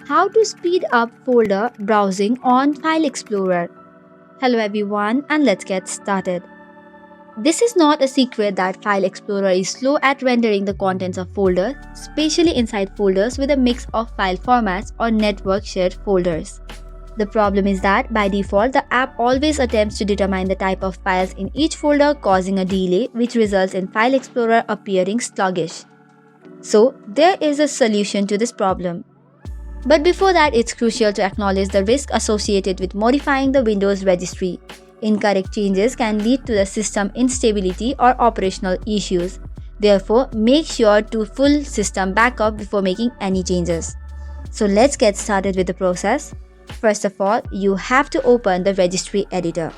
How to speed up folder browsing on File Explorer. Hello everyone, and let's get started. This is not a secret that File Explorer is slow at rendering the contents of folders, especially inside folders with a mix of file formats or network shared folders. The problem is that by default, the app always attempts to determine the type of files in each folder, causing a delay which results in File Explorer appearing sluggish. So, there is a solution to this problem. But before that, it's crucial to acknowledge the risk associated with modifying the Windows registry. Incorrect changes can lead to the system instability or operational issues. Therefore, make sure to full system backup before making any changes. So let's get started with the process. First of all, you have to open the registry editor.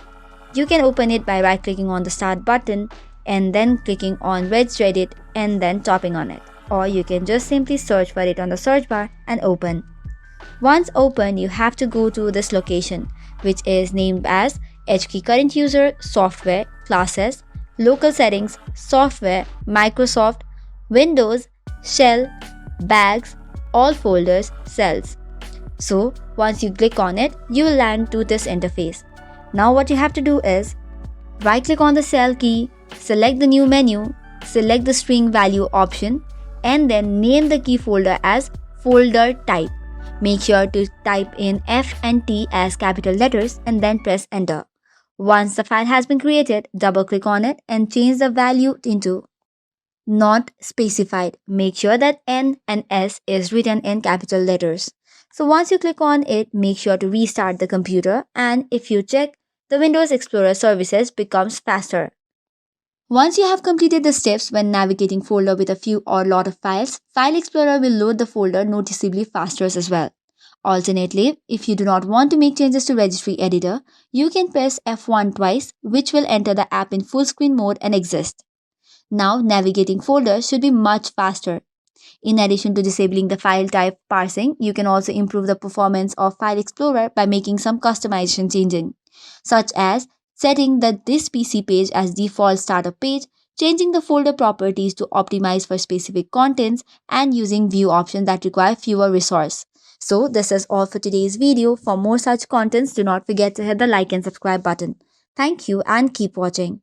You can open it by right-clicking on the Start button and then clicking on Regedit and then tapping on it. Or you can just simply search for it on the search bar and open. Once open, you have to go to this location, which is named as HKey Current User, Software, Classes, Local Settings, Software, Microsoft, Windows, Shell, Bags, All Folders, Cells. So, once you click on it, you will land to this interface. Now what you have to do is, right-click on the cell key, select the new menu, select the string value option, and then name the key folder as folder type. Make sure to type in F and T as capital letters and then press enter. Once the file has been created, double click on it and change the value into not specified. Make sure that N and S is written in capital letters. So once you click on it, make sure to restart the computer, and if you check, the Windows Explorer services becomes faster. Once you have completed the steps when navigating folder with a few or lot of files, File Explorer will load the folder noticeably faster as well. Alternately, if you do not want to make changes to Registry Editor, you can press F1 twice, which will enter the app in full screen mode and exist. Now, navigating folders should be much faster. In addition to disabling the file type parsing, you can also improve the performance of File Explorer by making some customization changing, such as setting the This PC page as default startup page, changing the folder properties to optimize for specific contents, and using view options that require fewer resources. So this is all for today's video. For more such contents, do not forget to hit the like and subscribe button. Thank you and keep watching.